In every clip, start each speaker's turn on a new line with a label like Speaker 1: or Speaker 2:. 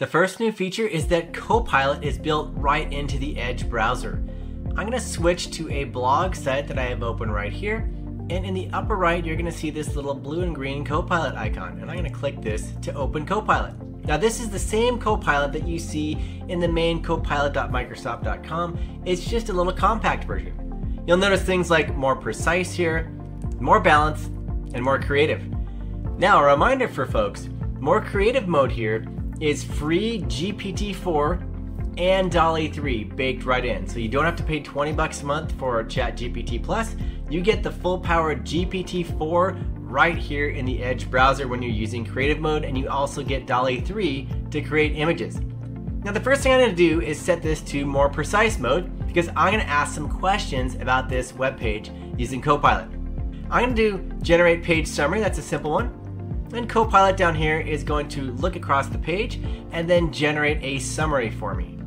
Speaker 1: The first new feature is that Copilot is built right into the Edge browser. I'm going to switch to a blog site that I have open right here. And in the upper right, you're going to see this little blue and green Copilot icon. And I'm going to click this to open Copilot. Now this is the same Copilot that you see in the main copilot.microsoft.com. It's just a little compact version. You'll notice things like more precise here, more balanced, and more creative. Now a reminder for folks, more creative mode here is free GPT-4 and DALL-E 3 baked right in. So you don't have to pay $20 a month for ChatGPT Plus. You get the full powered GPT-4 right here in the Edge browser when you're using creative mode, and you also get DALL-E 3 to create images. Now the first thing I'm going to do is set this to more precise mode because I'm going to ask some questions about this web page using Copilot. I'm going to do generate page summary, that's a simple one. And Copilot down here is going to look across the page and then generate a summary for me.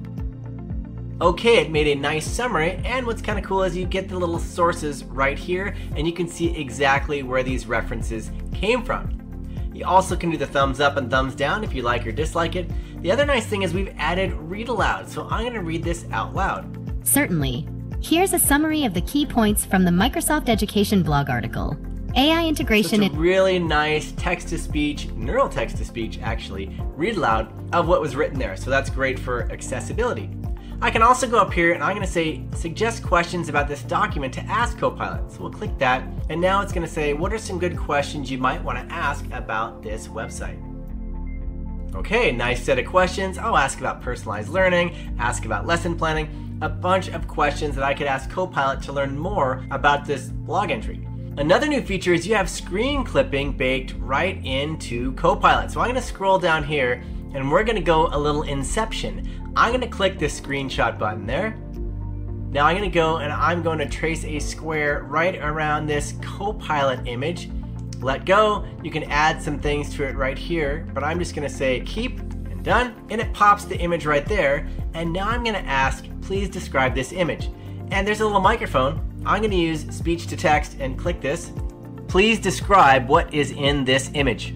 Speaker 1: Okay, it made a nice summary, and what's kind of cool is you get the little sources right here and you can see exactly where these references came from. You also can do the thumbs up and thumbs down if you like or dislike it. The other nice thing is we've added read aloud, so I'm going to read this out loud.
Speaker 2: Certainly. Here's a summary of the key points from the Microsoft Education blog article. AI integration.
Speaker 1: So it's a really nice text-to-speech, neural text-to-speech actually, read aloud of what was written there. So that's great for accessibility. I can also go up here and I'm going to say, suggest questions about this document to ask Copilot. So we'll click that. And now it's going to say, what are some good questions you might want to ask about this website? Okay, nice set of questions. I'll ask about personalized learning, ask about lesson planning, a bunch of questions that I could ask Copilot to learn more about this blog entry. Another new feature is you have screen clipping baked right into Copilot. So I'm going to scroll down here and we're going to go a little inception. I'm going to click this screenshot button there. Now I'm going to go and I'm going to trace a square right around this Copilot image. Let go. You can add some things to it right here, but I'm just going to say keep and done. And it pops the image right there. And now I'm going to ask, please describe this image. And there's a little microphone. I'm going to use speech to text and click this. Please describe what is in this image.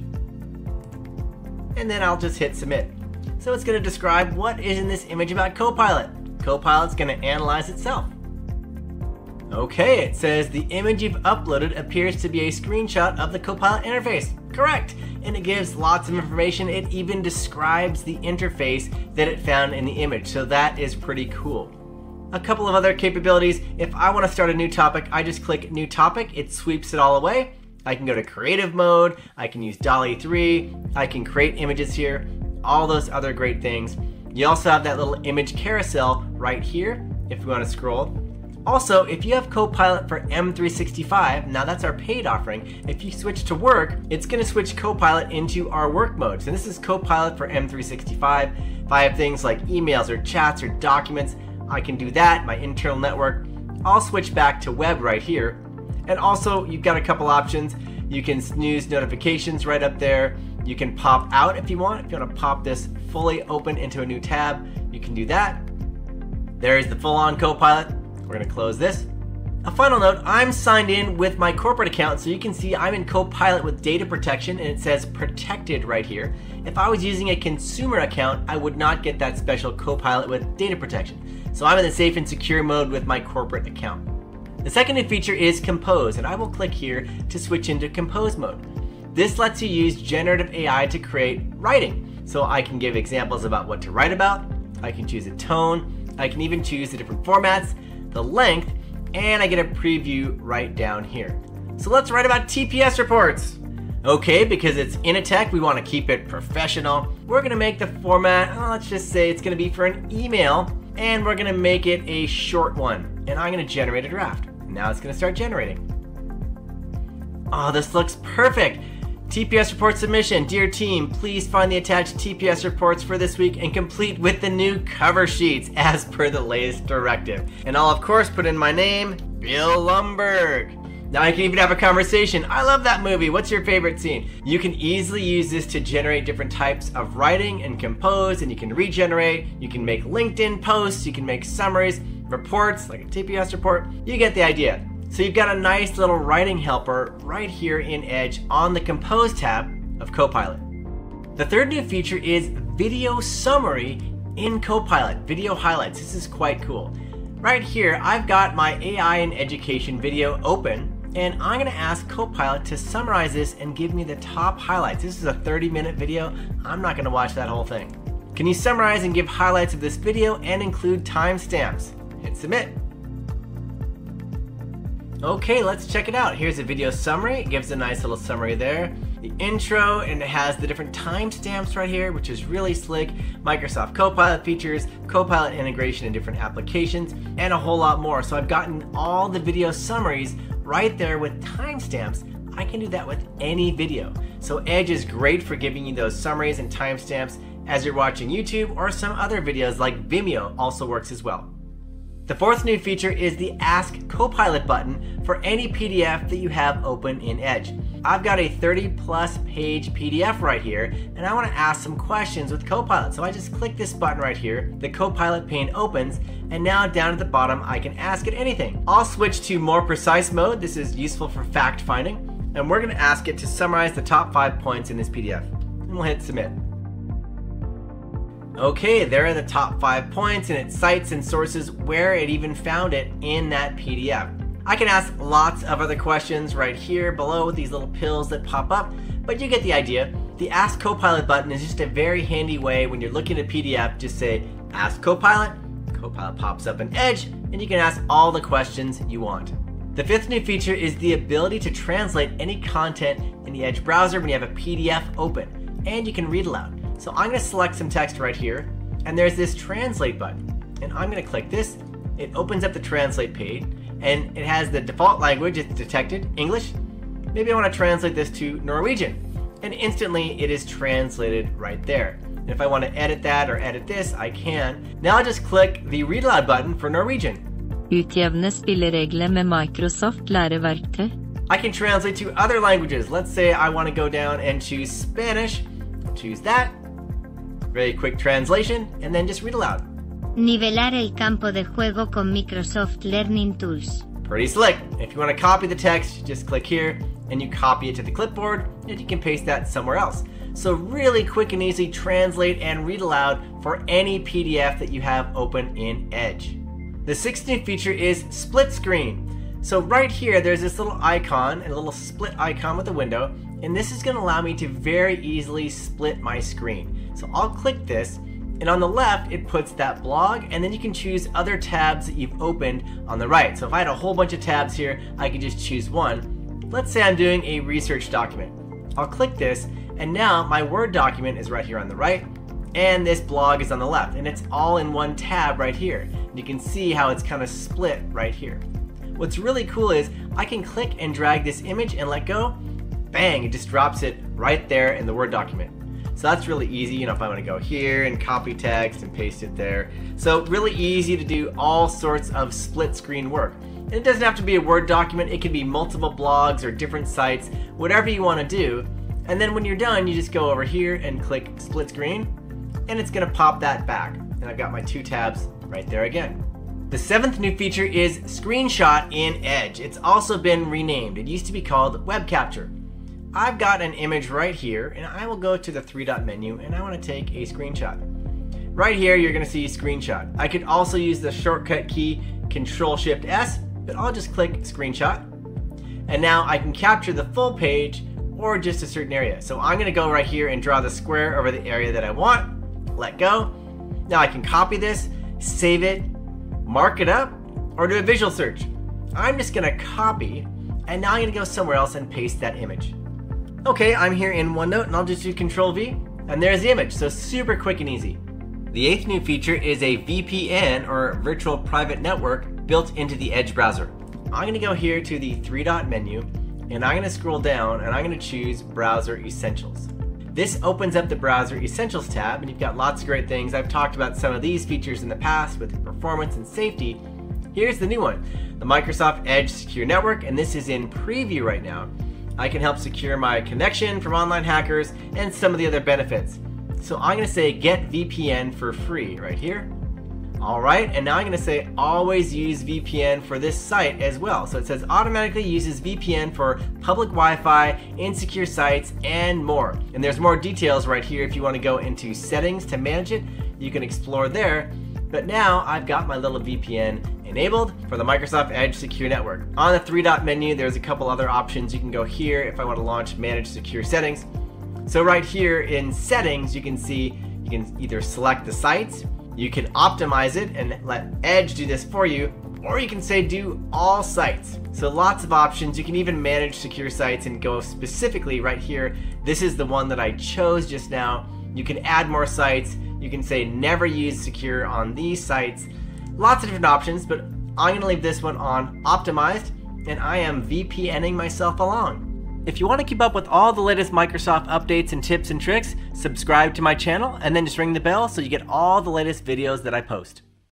Speaker 1: And then I'll just hit submit. So it's going to describe what is in this image about Copilot. Copilot's going to analyze itself. Okay, it says the image you've uploaded appears to be a screenshot of the Copilot interface. Correct. And it gives lots of information. It even describes the interface that it found in the image. So that is pretty cool. A couple of other capabilities. If I want to start a new topic, I just click new topic. It sweeps it all away. I can go to creative mode. I can use DALL-E 3. I can create images here. All those other great things. You also have that little image carousel right here if you want to scroll. Also, if you have Copilot for M365, now that's our paid offering, if you switch to work, it's going to switch Copilot into our work mode. So this is Copilot for M365. If I have things like emails or chats or documents, I can do that, my internal network. I'll switch back to web right here. And also, you've got a couple options. You can snooze notifications right up there. You can pop out if you want. If you want to pop this fully open into a new tab, you can do that. There's the full-on Copilot. We're going to close this. A final note, I'm signed in with my corporate account, so you can see I'm in Copilot with data protection, and it says protected right here. If I was using a consumer account, I would not get that special Copilot with data protection. So I'm in the safe and secure mode with my corporate account. The second new feature is Compose, and I will click here to switch into Compose mode. This lets you use generative AI to create writing. So I can give examples about what to write about, I can choose a tone, I can even choose the different formats, the length, and I get a preview right down here. So let's write about TPS reports. Okay, because it's Initech, we want to keep it professional. We're going to make the format, let's just say it's going to be for an email, and we're going to make it a short one. And I'm going to generate a draft. Now it's going to start generating. Oh, this looks perfect. TPS report submission. Dear team, please find the attached TPS reports for this week and complete with the new cover sheets as per the latest directive. And I'll of course put in my name, Bill Lumberg. Now I can even have a conversation. I love that movie. What's your favorite scene? You can easily use this to generate different types of writing and compose, and you can regenerate. You can make LinkedIn posts. You can make summaries, reports, like a TPS report. You get the idea. So you've got a nice little writing helper right here in Edge on the Compose tab of Copilot. The third new feature is video summary in Copilot, video highlights. This is quite cool. Right here, I've got my AI in Education video open, and I'm going to ask Copilot to summarize this and give me the top highlights. This is a 30-minute video. I'm not going to watch that whole thing. Can you summarize and give highlights of this video and include timestamps? Hit submit. Okay, let's check it out. Here's a video summary. It gives a nice little summary there. The intro, and it has the different timestamps right here, which is really slick. Microsoft Copilot features, Copilot integration in different applications, and a whole lot more. So I've gotten all the video summaries right there with timestamps. I can do that with any video. So Edge is great for giving you those summaries and timestamps as you're watching YouTube, or some other videos like Vimeo also works as well. The fourth new feature is the Ask Copilot button for any PDF that you have open in Edge. I've got a 30+ page PDF right here, and I want to ask some questions with Copilot. So I just click this button right here, the Copilot pane opens, and now down at the bottom I can ask it anything. I'll switch to more precise mode. This is useful for fact finding, and we're going to ask it to summarize the top 5 points in this PDF. And we'll hit submit. Okay, there are the top 5 points, and it cites and sources where it even found it in that PDF. I can ask lots of other questions right here below with these little pills that pop up, but you get the idea. The Ask Copilot button is just a very handy way when you're looking at a PDF. Just say, Ask Copilot. Copilot pops up in Edge, and you can ask all the questions you want. The fifth new feature is the ability to translate any content in the Edge browser when you have a PDF open, and you can read aloud. So I'm going to select some text right here, and there's this translate button, and I'm going to click this. It opens up the translate page, and it has the default language. It's detected, English. Maybe I want to translate this to Norwegian, and instantly it is translated right there. And if I want to edit that or edit this, I can. Now I'll just click the read aloud button for Norwegian.
Speaker 3: Utjevne spilleregler med Microsoft læreverktøy.
Speaker 1: I can translate to other languages. Let's say I want to go down and choose Spanish. Choose that. Very quick translation, and then just read aloud.
Speaker 2: Nivelar el campo de juego con Microsoft Learning Tools.
Speaker 1: Pretty slick. If you want to copy the text, just click here and you copy it to the clipboard, and you can paste that somewhere else. So really quick and easy translate and read aloud for any PDF that you have open in Edge. The sixth new feature is split screen. So right here, there's this little icon, a little split icon with a window, and this is going to allow me to very easily split my screen. So I'll click this, and on the left it puts that blog, and then you can choose other tabs that you've opened on the right. So if I had a whole bunch of tabs here, I could just choose one. Let's say I'm doing a research document. I'll click this, and now my Word document is right here on the right, and this blog is on the left, and it's all in one tab right here. And you can see how it's kind of split right here. What's really cool is I can click and drag this image and let go. Bang, it just drops it right there in the Word document. So that's really easy, you know, if I want to go here and copy text and paste it there. So really easy to do all sorts of split screen work. And it doesn't have to be a Word document, it can be multiple blogs or different sites, whatever you want to do. And then when you're done, you just go over here and click split screen, and it's going to pop that back. And I've got my 2 tabs right there again. The seventh new feature is Screenshot in Edge. It's also been renamed. It used to be called Web Capture. I've got an image right here, and I will go to the 3-dot menu, and I want to take a screenshot. Right here, you're going to see Screenshot. I could also use the shortcut key Control-Shift-S, but I'll just click Screenshot. And now I can capture the full page or just a certain area. So I'm going to go right here and draw the square over the area that I want. Let go. Now I can copy this, save it, mark it up, or do a visual search. I'm just going to copy, and now I'm going to go somewhere else and paste that image. Okay, I'm here in OneNote, and I'll just do Control-V, and there's the image, so super quick and easy. The eighth new feature is a VPN, or Virtual Private Network, built into the Edge browser. I'm going to go here to the 3-dot menu, and I'm going to scroll down, and I'm going to choose Browser Essentials. This opens up the Browser Essentials tab, and you've got lots of great things. I've talked about some of these features in the past with performance and safety. Here's the new one, the Microsoft Edge Secure Network, and this is in preview right now. I can help secure my connection from online hackers and some of the other benefits. So I'm going to say Get VPN for free right here. Alright, and now I'm going to say always use VPN for this site as well. So it says automatically uses VPN for public Wi-Fi, insecure sites, and more. And there's more details right here if you want to go into settings to manage it. You can explore there. But now I've got my little VPN enabled for the Microsoft Edge Secure Network. On the three-dot menu, there's a couple other options. You can go here if I want to launch Manage Secure Settings. So right here in Settings, you can see you can either select the sites, you can optimize it and let Edge do this for you, or you can say do all sites. So lots of options. You can even manage secure sites and go specifically right here. This is the one that I chose just now. You can add more sites. You can say never use secure on these sites. Lots of different options, but I'm going to leave this one on optimized, and I am VPNing myself along. If you want to keep up with all the latest Microsoft updates and tips and tricks, subscribe to my channel and then just ring the bell so you get all the latest videos that I post.